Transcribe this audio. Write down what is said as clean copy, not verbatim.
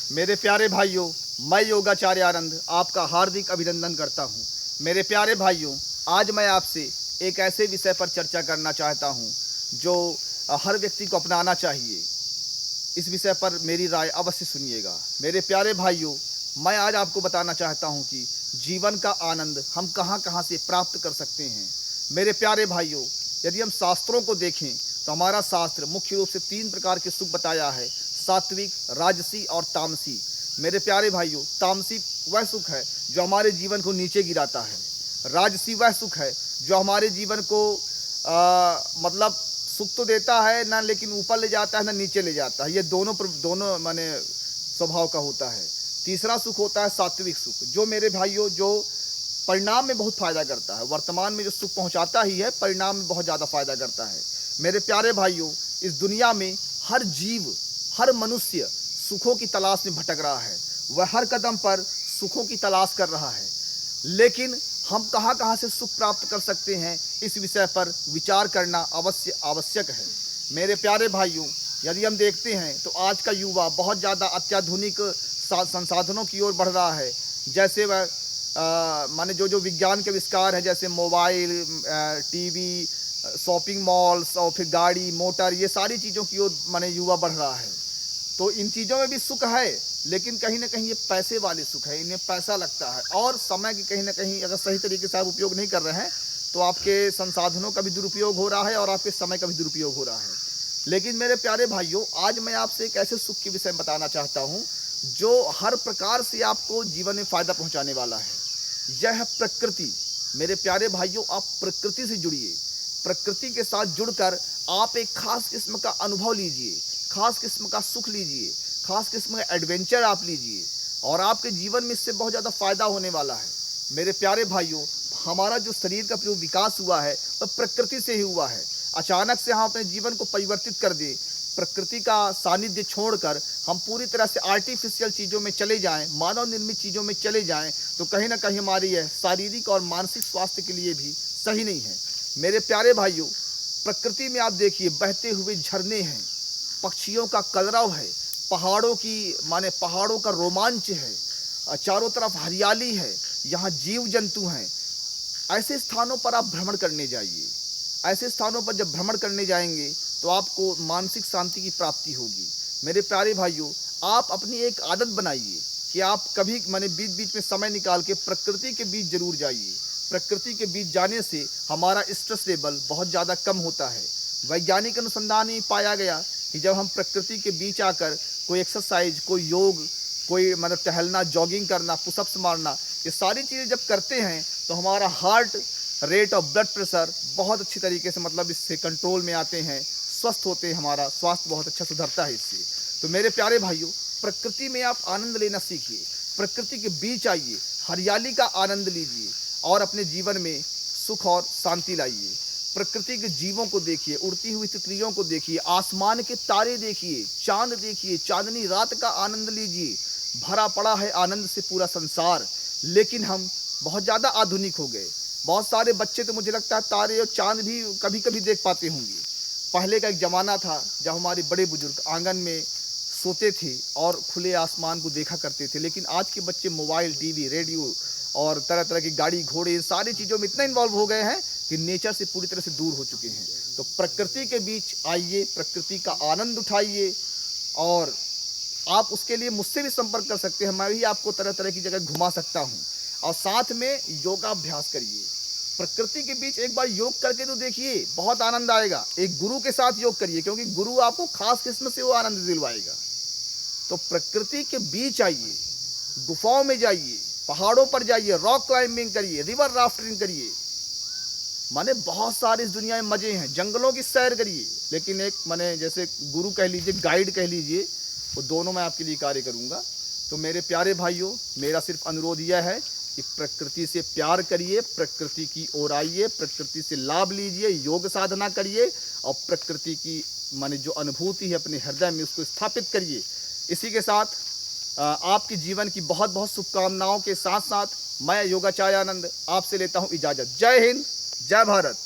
मेरे प्यारे भाइयों, मैं योगाचार्य आनंद आपका हार्दिक अभिनंदन करता हूं। मेरे प्यारे भाइयों, आज मैं आपसे एक ऐसे विषय पर चर्चा करना चाहता हूं जो हर व्यक्ति को अपनाना चाहिए। इस विषय पर मेरी राय अवश्य सुनिएगा। मेरे प्यारे भाइयों, मैं आज आपको बताना चाहता हूं कि जीवन का आनंद हम कहां कहां से प्राप्त कर सकते हैं। मेरे प्यारे भाइयों, यदि हम शास्त्रों को देखें तो हमारा शास्त्र मुख्य रूप से 3 प्रकार के सुख बताया है: सात्विक, राजसी और तामसी। मेरे प्यारे भाइयों, तामसी वह सुख है जो हमारे जीवन को नीचे गिराता है। राजसी वह सुख है जो हमारे जीवन को मतलब सुख तो देता है ना, लेकिन ऊपर ले जाता है ना नीचे ले जाता है। ये दोनों माने स्वभाव का होता है। तीसरा सुख होता है सात्विक सुख, जो मेरे भाइयों जो परिणाम में बहुत फ़ायदा करता है। वर्तमान में जो सुख पहुंचाता ही है, परिणाम में बहुत ज़्यादा फ़ायदा करता है। मेरे प्यारे भाइयों, इस दुनिया में हर जीव, हर मनुष्य सुखों की तलाश में भटक रहा है। वह हर कदम पर सुखों की तलाश कर रहा है, लेकिन हम कहां कहां से सुख प्राप्त कर सकते हैं, इस विषय पर विचार करना अवश्य आवश्यक है। मेरे प्यारे भाइयों, यदि हम देखते हैं तो आज का युवा बहुत ज़्यादा अत्याधुनिक संसाधनों की ओर बढ़ रहा है। जैसे वह माने जो विज्ञान के आविष्कार हैं, जैसे मोबाइल, टीवी, शॉपिंग मॉल्स और फिर गाड़ी मोटर, ये सारी चीज़ों की ओर माने युवा बढ़ रहा है। तो इन चीज़ों में भी सुख है, लेकिन कहीं ना कहीं ये पैसे वाले सुख है, इनमें पैसा लगता है और समय की कहीं ना कहीं अगर सही तरीके से आप उपयोग नहीं कर रहे हैं तो आपके संसाधनों का भी दुरुपयोग हो रहा है और आपके समय का भी दुरुपयोग हो रहा है। लेकिन मेरे प्यारे भाइयों, आज मैं आपसे एक ऐसे सुख के विषय में बताना चाहता हूँ जो हर प्रकार से आपको जीवन में फ़ायदा पहुँचाने वाला है। यह है प्रकृति। मेरे प्यारे भाइयों, आप प्रकृति से जुड़िए। प्रकृति के साथ जुड़कर आप एक खास किस्म का अनुभव लीजिए, खास किस्म का सुख लीजिए, खास किस्म का एडवेंचर आप लीजिए और आपके जीवन में इससे बहुत ज़्यादा फ़ायदा होने वाला है। मेरे प्यारे भाइयों, हमारा जो शरीर का जो विकास हुआ है वह प्रकृति से ही हुआ है। अचानक से हम अपने जीवन को परिवर्तित कर दें, प्रकृति का सानिध्य छोड़कर हम पूरी तरह से आर्टिफिशियल चीज़ों में चले जाएं, मानव निर्मित चीज़ों में चले जाएं, तो कहीं ना कहीं हमारी यह शारीरिक और मानसिक स्वास्थ्य के लिए भी सही नहीं है। मेरे प्यारे भाइयों, प्रकृति में आप देखिए, बहते हुए झरने हैं, पक्षियों का कलरव है, पहाड़ों का रोमांच है, चारों तरफ हरियाली है, यहाँ जीव जंतु हैं। ऐसे स्थानों पर आप भ्रमण करने जाइए। ऐसे स्थानों पर जब भ्रमण करने जाएंगे तो आपको मानसिक शांति की प्राप्ति होगी। मेरे प्यारे भाइयों, आप अपनी एक आदत बनाइए कि आप कभी बीच बीच में समय निकाल के प्रकृति के बीच जरूर जाइए। प्रकृति के बीच जाने से हमारा स्ट्रेस लेवल बहुत ज़्यादा कम होता है। वैज्ञानिक अनुसंधान में पाया गया कि जब हम प्रकृति के बीच आकर कोई एक्सरसाइज, कोई योग, कोई टहलना, जॉगिंग करना, पुशअप्स मारना, ये सारी चीज़ें जब करते हैं तो हमारा हार्ट रेट और ब्लड प्रेशर बहुत अच्छी तरीके से इससे कंट्रोल में आते हैं, स्वस्थ होते हैं, हमारा स्वास्थ्य बहुत अच्छा सुधरता है इससे। तो मेरे प्यारे भाइयों, प्रकृति में आप आनंद लेना सीखिए, प्रकृति के बीच आइए, हरियाली का आनंद लीजिए और अपने जीवन में सुख और शांति लाइए। प्रकृति के जीवों को देखिए, उड़ती हुई तितलियों को देखिए, आसमान के तारे देखिए, चांद देखिए, चांदनी रात का आनंद लीजिए। भरा पड़ा है आनंद से पूरा संसार, लेकिन हम बहुत ज़्यादा आधुनिक हो गए। बहुत सारे बच्चे तो मुझे लगता है तारे और चांद भी कभी कभी देख पाते होंगे। पहले का एक ज़माना था जब हमारे बड़े बुजुर्ग आंगन में सोते थे और खुले आसमान को देखा करते थे, लेकिन आज के बच्चे मोबाइल, टीवी, रेडियो और तरह तरह की गाड़ी घोड़े, इन सारी चीज़ों में इतना इन्वॉल्व हो गए हैं कि नेचर से पूरी तरह से दूर हो चुके हैं। तो प्रकृति के बीच आइए, प्रकृति का आनंद उठाइए और आप उसके लिए मुझसे भी संपर्क कर सकते हैं। मैं भी आपको तरह तरह की जगह घुमा सकता हूँ। और साथ में योगाभ्यास करिए, प्रकृति के बीच एक बार योग करके तो देखिए, बहुत आनंद आएगा। एक गुरु के साथ योग करिए, क्योंकि गुरु आपको खास किस्म से वो आनंद दिलवाएगा। तो प्रकृति के बीच आइए, गुफाओं में जाइए, पहाड़ों पर जाइए, रॉक क्लाइंबिंग करिए, रिवर राफ्टिंग करिए। बहुत सारे इस दुनिया में मज़े हैं। जंगलों की सैर करिए, लेकिन एक जैसे गुरु कह लीजिए, गाइड कह लीजिए, वो दोनों मैं आपके लिए कार्य करूँगा। तो मेरे प्यारे भाइयों, मेरा सिर्फ अनुरोध यह है कि प्रकृति से प्यार करिए, प्रकृति की ओर आइए, प्रकृति से लाभ लीजिए, योग साधना करिए और प्रकृति की जो अनुभूति है अपने हृदय में, उसको स्थापित करिए। इसी के साथ आपके जीवन की बहुत बहुत शुभकामनाओं के साथ साथ मैं योगाचार्य आनंद आपसे लेता हूँ इजाज़त। जय हिंद, जय भारत।